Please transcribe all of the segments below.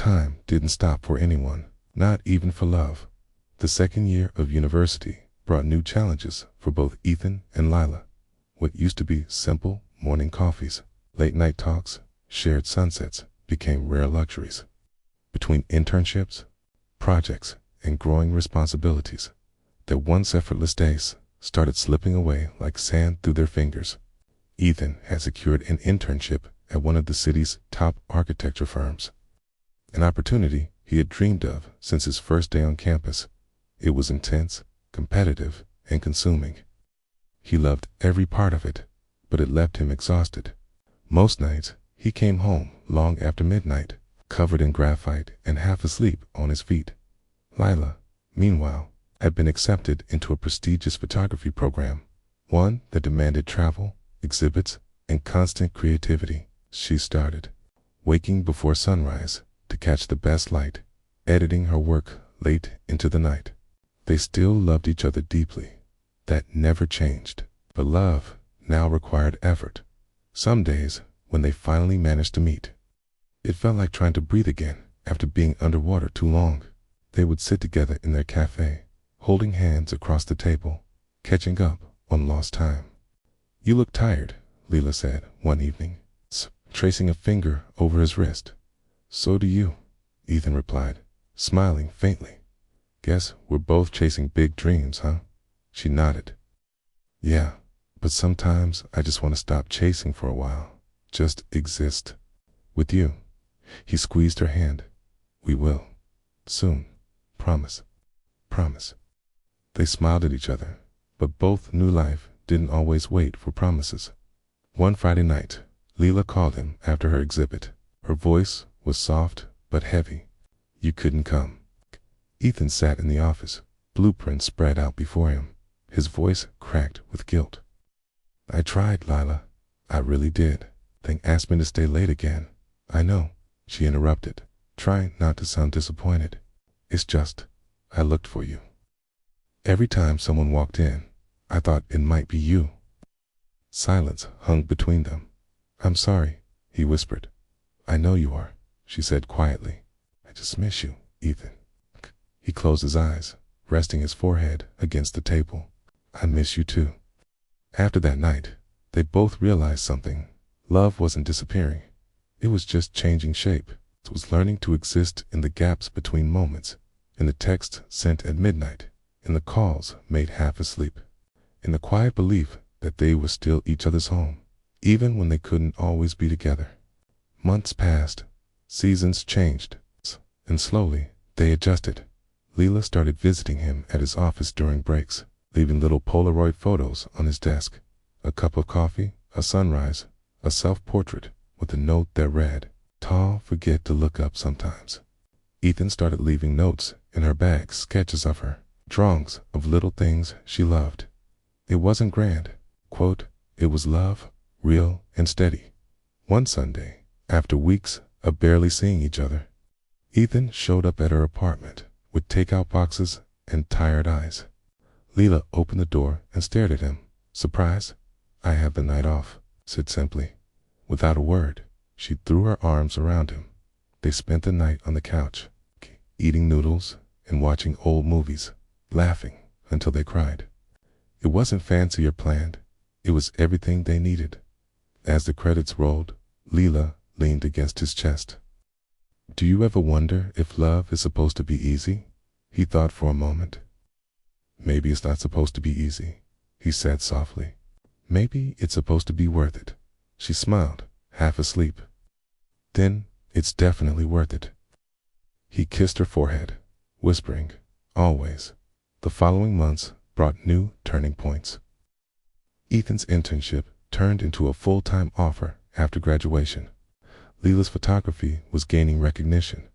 time didn't stop for anyone, not even for love. The second year of university brought new challenges for both Ethan and Lila. What used to be simple morning coffees, late night talks, shared sunsets became rare luxuries. Between internships, projects, and growing responsibilities, their once effortless days started slipping away like sand through their fingers. Ethan had secured an internship at one of the city's top architecture firms, an opportunity he had dreamed of since his first day on campus. It was intense, competitive, and consuming. He loved every part of it, but it left him exhausted. Most nights, he came home long after midnight, covered in graphite and half asleep on his feet. Lila, meanwhile, had been accepted into a prestigious photography program, one that demanded travel, exhibits, and constant creativity. She started waking before sunrise to catch the best light, editing her work late into the night. They still loved each other deeply. That never changed. But love now required effort. Some days, when they finally managed to meet, it felt like trying to breathe again after being underwater too long. They would sit together in their café, holding hands across the table, catching up on lost time. "You look tired," Lila said one evening, tracing a finger over his wrist. "So do you," Ethan replied, smiling faintly. "Guess we're both chasing big dreams, huh?" She nodded. "Yeah, but sometimes I just want to stop chasing for a while. Just exist. With you." He squeezed her hand. "We will. Soon. Promise. Promise." They smiled at each other, but both knew life didn't always wait for promises. One Friday night, Lila called him after her exhibit. Her voice was soft but heavy. "You couldn't come." Ethan sat in the office, blueprints spread out before him, his voice cracked with guilt. "I tried, Lila. I really did. Then asked me to stay late again." "I know," she interrupted, trying not to sound disappointed. "It's just, I looked for you. Every time someone walked in, I thought it might be you." Silence hung between them. "I'm sorry," he whispered. "I know you are," she said quietly. "I just miss you, Ethan." He closed his eyes, resting his forehead against the table. "I miss you too." After that night, they both realized something. Love wasn't disappearing. It was just changing shape. It was learning to exist in the gaps between moments, in the texts sent at midnight, in the calls made half asleep, in the quiet belief that they were still each other's home, even when they couldn't always be together. Months passed, seasons changed, and slowly they adjusted. Lila started visiting him at his office during breaks, leaving little Polaroid photos on his desk, a cup of coffee, a sunrise, a self-portrait with a note that read, "Tall, forget to look up sometimes." Ethan started leaving notes in her bag, sketches of her, drawings of little things she loved. It wasn't grand, quote, it was love, real and steady. One Sunday, after weeks of barely seeing each other, Ethan showed up at her apartment with takeout boxes and tired eyes. Lila opened the door and stared at him. "Surprise?" "I have the night off," said simply. Without a word, she threw her arms around him. They spent the night on the couch, eating noodles and watching old movies, laughing until they cried. It wasn't fancy or planned. It was everything they needed. As the credits rolled, Lila leaned against his chest. "Do you ever wonder if love is supposed to be easy?" He thought for a moment. "Maybe it's not supposed to be easy," he said softly. "Maybe it's supposed to be worth it." She smiled, half asleep. "Then it's definitely worth it." He kissed her forehead, whispering, "Always." The following months brought new turning points. Ethan's internship turned into a full-time offer after graduation. Lila's photography was gaining recognition.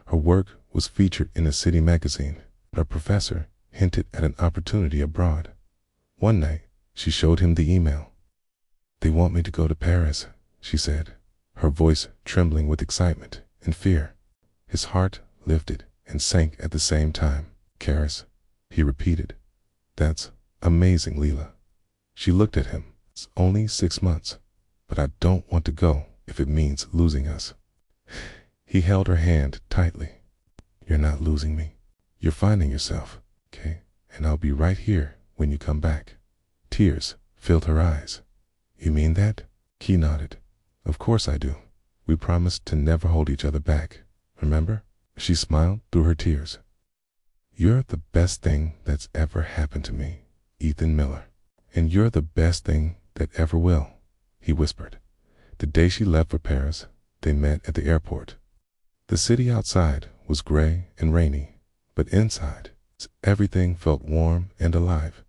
Her work was featured in a city magazine. Her professor hinted at an opportunity abroad. One night, she showed him the email. "They want me to go to Paris," she said, her voice trembling with excitement and fear. His heart lifted and sank at the same time. "Paris," he repeated. "That's amazing, Lila." She looked at him. "It's only 6 months, but I don't want to go if it means losing us." He held her hand tightly. You're not losing me. You're finding yourself, okay? And I'll be right here when you come back. Tears filled her eyes. You mean that? He nodded. Of course I do. We promised to never hold each other back. Remember? She smiled through her tears. You're the best thing that's ever happened to me, Ethan Miller. And you're the best thing that ever will, he whispered. The day she left for Paris, they met at the airport. The city outside was gray and rainy, but inside, everything felt warm and alive.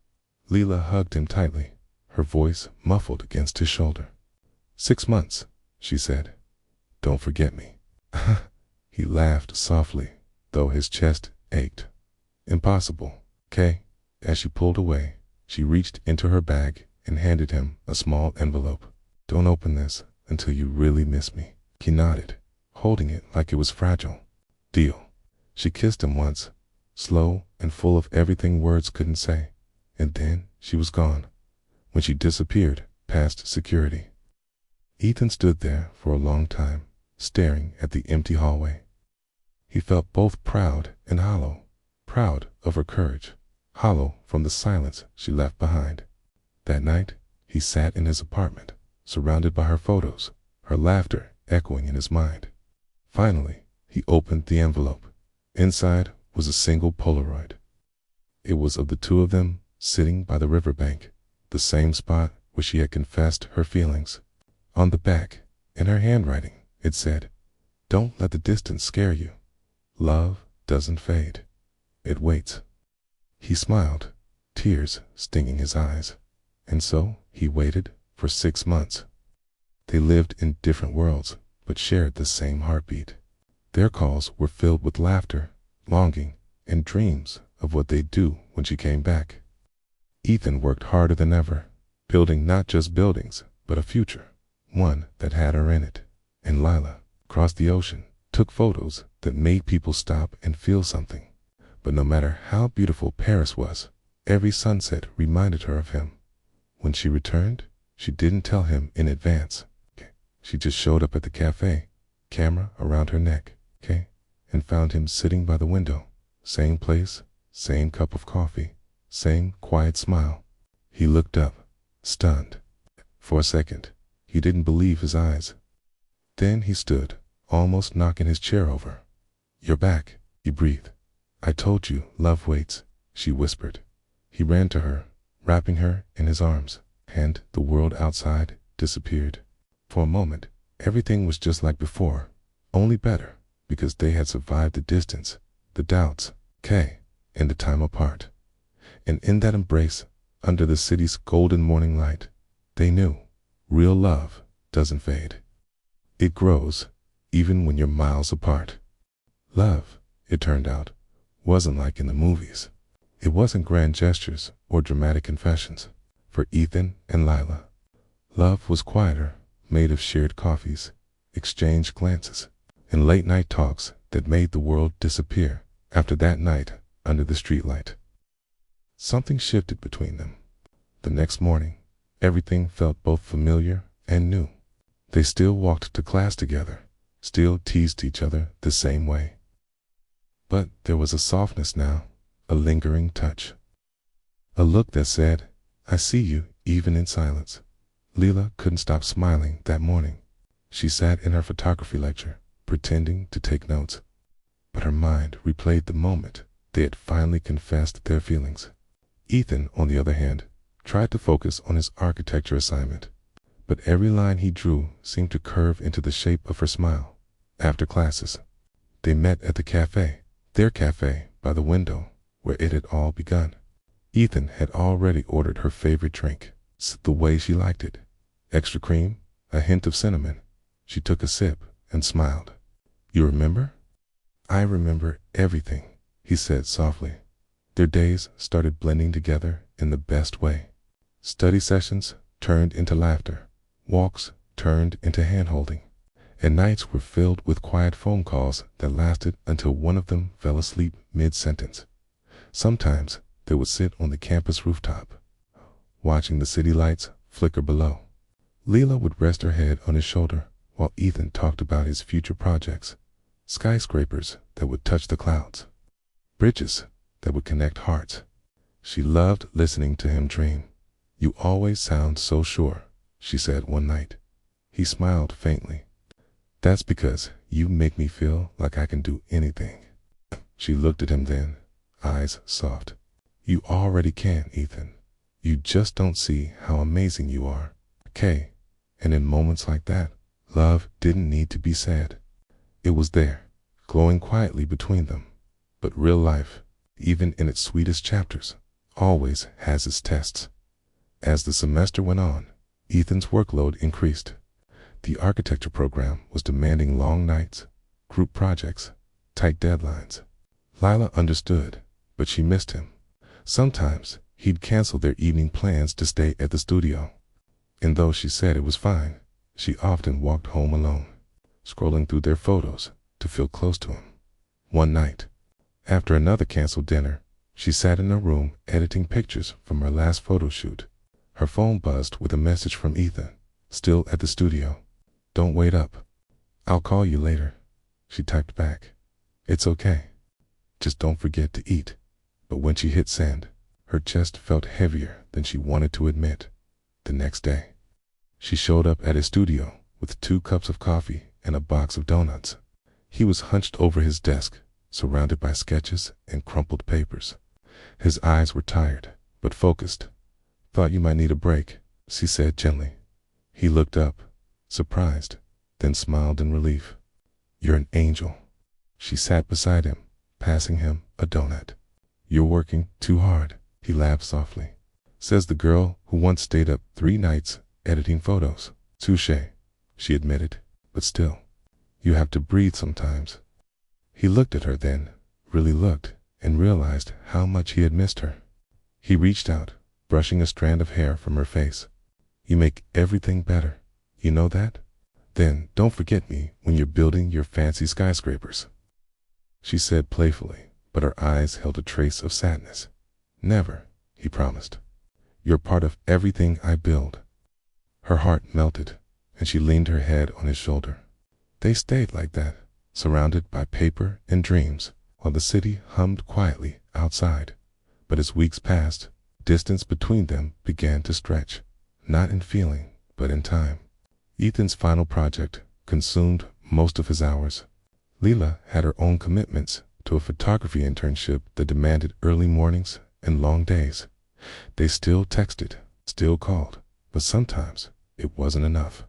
Lila hugged him tightly, her voice muffled against his shoulder. 6 months, she said. Don't forget me. He laughed softly, though his chest ached. Impossible, Kay. As she pulled away, she reached into her bag and handed him a small envelope. Don't open this until you really miss me. He nodded, holding it like it was fragile. Deal. She kissed him once, slow and full of everything words couldn't say, and then she was gone, when she disappeared past security. Ethan stood there for a long time, staring at the empty hallway. He felt both proud and hollow, proud of her courage, hollow from the silence she left behind. That night, he sat in his apartment, surrounded by her photos, her laughter echoing in his mind. Finally, he opened the envelope. Inside was a single Polaroid. It was of the two of them sitting by the riverbank, the same spot where she had confessed her feelings. On the back, in her handwriting, it said, "Don't let the distance scare you. Love doesn't fade. It waits." He smiled, tears stinging his eyes. And so he waited for 6 months. They lived in different worlds, but shared the same heartbeat. Their calls were filled with laughter, longing, and dreams of what they'd do when she came back. Ethan worked harder than ever, building not just buildings, but a future, one that had her in it. And Lila, across the ocean, took photos that made people stop and feel something. But no matter how beautiful Paris was, every sunset reminded her of him. When she returned, she didn't tell him in advance. She just showed up at the cafe, camera around her neck, and found him sitting by the window. Same place, same cup of coffee, same quiet smile. He looked up, stunned. For a second, he didn't believe his eyes. Then he stood, almost knocking his chair over. "You're back," he breathed. "I told you love waits," she whispered. He ran to her, wrapping her in his arms, and the world outside disappeared. For a moment, everything was just like before, only better, because they had survived the distance, the doubts, and the time apart. And in that embrace, under the city's golden morning light, they knew real love doesn't fade. It grows, even when you're miles apart. Love, it turned out, wasn't like in the movies. It wasn't grand gestures or dramatic confessions. For Ethan and Lila, love was quieter, made of shared coffees, exchanged glances, and late-night talks that made the world disappear after that night under the streetlight. Something shifted between them. The next morning, everything felt both familiar and new. They still walked to class together, still teased each other the same way. But there was a softness now, a lingering touch. A look that said, "I see you even in silence." Lila couldn't stop smiling that morning. She sat in her photography lecture, pretending to take notes. But her mind replayed the moment they had finally confessed their feelings. Ethan, on the other hand, tried to focus on his architecture assignment. But every line he drew seemed to curve into the shape of her smile. After classes, they met at the cafe, their cafe by the window, where it had all begun. Ethan had already ordered her favorite drink, the way she liked it. Extra cream, a hint of cinnamon. She took a sip and smiled. "You remember?" "I remember everything," he said softly. Their days started blending together in the best way. Study sessions turned into laughter, walks turned into hand-holding, and nights were filled with quiet phone calls that lasted until one of them fell asleep mid-sentence. Sometimes they would sit on the campus rooftop, watching the city lights flicker below. Lila would rest her head on his shoulder while Ethan talked about his future projects, skyscrapers that would touch the clouds, bridges that would connect hearts. She loved listening to him dream. "You always sound so sure," she said one night. He smiled faintly. "That's because you make me feel like I can do anything." She looked at him then, eyes soft. "You already can, Ethan. You just don't see how amazing you are." Okay. And in moments like that, love didn't need to be said. It was there, glowing quietly between them. But real life, even in its sweetest chapters, always has its tests. As the semester went on, Ethan's workload increased. The architecture program was demanding long nights, group projects, tight deadlines. Lila understood, but she missed him. Sometimes he'd cancel their evening plans to stay at the studio. And though she said it was fine, she often walked home alone, scrolling through their photos to feel close to him. One night, after another canceled dinner, she sat in her room editing pictures from her last photo shoot. Her phone buzzed with a message from Ethan, still at the studio. "Don't wait up. I'll call you later," she typed back. "It's okay. Just don't forget to eat." But when she hit send, her chest felt heavier than she wanted to admit. The next day, she showed up at his studio with 2 cups of coffee and a box of donuts. He was hunched over his desk, surrounded by sketches and crumpled papers. His eyes were tired, but focused. "Thought you might need a break," she said gently. He looked up, surprised, then smiled in relief. "You're an angel." She sat beside him, passing him a donut. "You're working too hard," he laughed softly. "Says the girl who once stayed up 3 nights editing photos." "Touché," she admitted, "but still, you have to breathe sometimes." He looked at her then, really looked, and realized how much he had missed her. He reached out, brushing a strand of hair from her face. "You make everything better. You know that? Then don't forget me when you're building your fancy skyscrapers," she said playfully, but her eyes held a trace of sadness. "Never," he promised. "You're part of everything I build." Her heart melted, and she leaned her head on his shoulder. They stayed like that, surrounded by paper and dreams, while the city hummed quietly outside. But as weeks passed, distance between them began to stretch, not in feeling, but in time. Ethan's final project consumed most of his hours. Lila had her own commitments to a photography internship that demanded early mornings and long days. They still texted, still called, but sometimes it wasn't enough.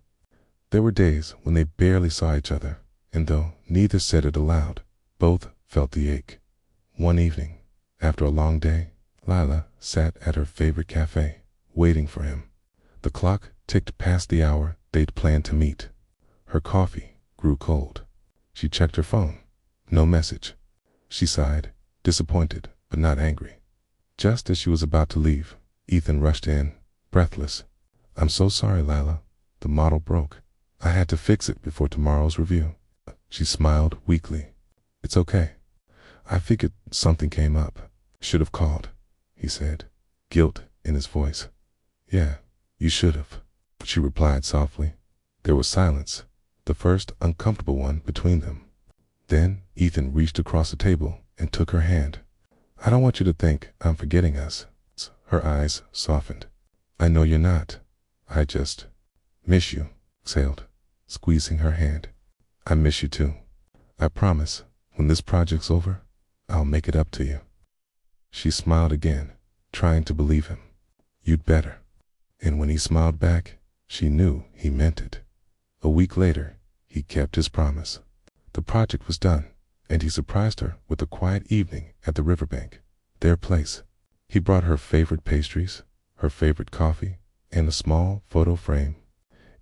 There were days when they barely saw each other, and though neither said it aloud, both felt the ache. One evening, after a long day, Lila sat at her favorite café, waiting for him. The clock ticked past the hour they'd planned to meet. Her coffee grew cold. She checked her phone. No message. She sighed, disappointed but not angry. Just as she was about to leave, Ethan rushed in, breathless. "I'm so sorry, Lila. The model broke. I had to fix it before tomorrow's review." She smiled weakly. "It's okay. I figured something came up. Should have called," he said, guilt in his voice. "Yeah, you should have," she replied softly. There was silence, the first uncomfortable one between them. Then Ethan reached across the table and took her hand. "I don't want you to think I'm forgetting us." Her eyes softened. "I know you're not. I just miss you," exhaled, squeezing her hand. "I miss you too. I promise, when this project's over, I'll make it up to you." She smiled again, trying to believe him. "You'd better." And when he smiled back, she knew he meant it. A week later, he kept his promise. The project was done, and he surprised her with a quiet evening at the riverbank, their place. He brought her favorite pastries, her favorite coffee, and a small photo frame.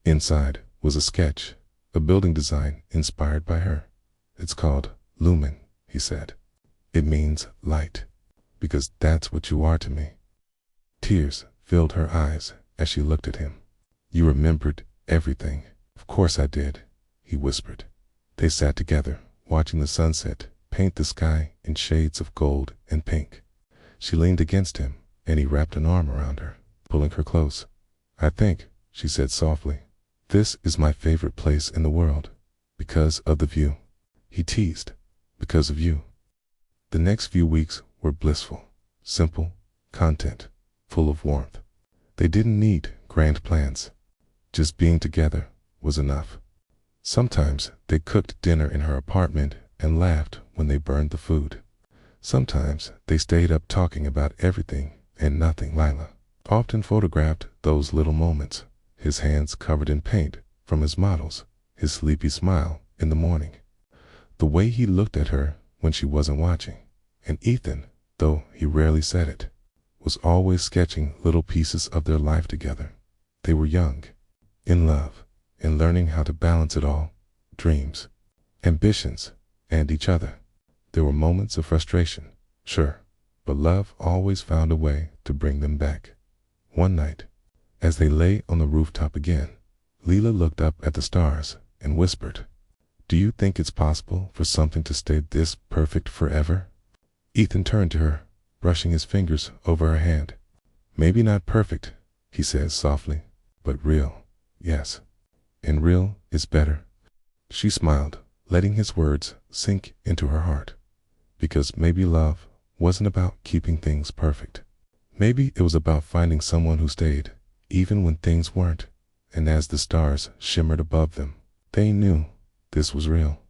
Inside was a sketch, a building design inspired by her. "It's called Lumen," he said. "It means light, because that's what you are to me." Tears filled her eyes as she looked at him. "You remembered everything." "Of course I did," he whispered. They sat together, watching the sunset paint the sky in shades of gold and pink. She leaned against him, and he wrapped an arm around her, pulling her close. "I think," she said softly, "this is my favorite place in the world, because of the view." he teased. Because of you. The next few weeks were blissful, simple, content, full of warmth. They didn't need grand plans. Just being together was enough. Sometimes they cooked dinner in her apartment and laughed when they burned the food. Sometimes they stayed up talking about everything and nothing. Lila often photographed those little moments, his hands covered in paint from his models, his sleepy smile in the morning, the way he looked at her when she wasn't watching. And Ethan, though he rarely said it, was always sketching little pieces of their life together. They were young, in love, and learning how to balance it all: dreams, ambitions, and each other. There were moments of frustration, sure, but love always found a way to bring them back. One night, as they lay on the rooftop again, Lila looked up at the stars and whispered, "Do you think it's possible for something to stay this perfect forever?" Ethan turned to her, brushing his fingers over her hand. "Maybe not perfect," he said softly, "but real, yes. And real is better." She smiled, letting his words sink into her heart. Because maybe love wasn't about keeping things perfect. Maybe it was about finding someone who stayed, even when things weren't. And as the stars shimmered above them, they knew this was real.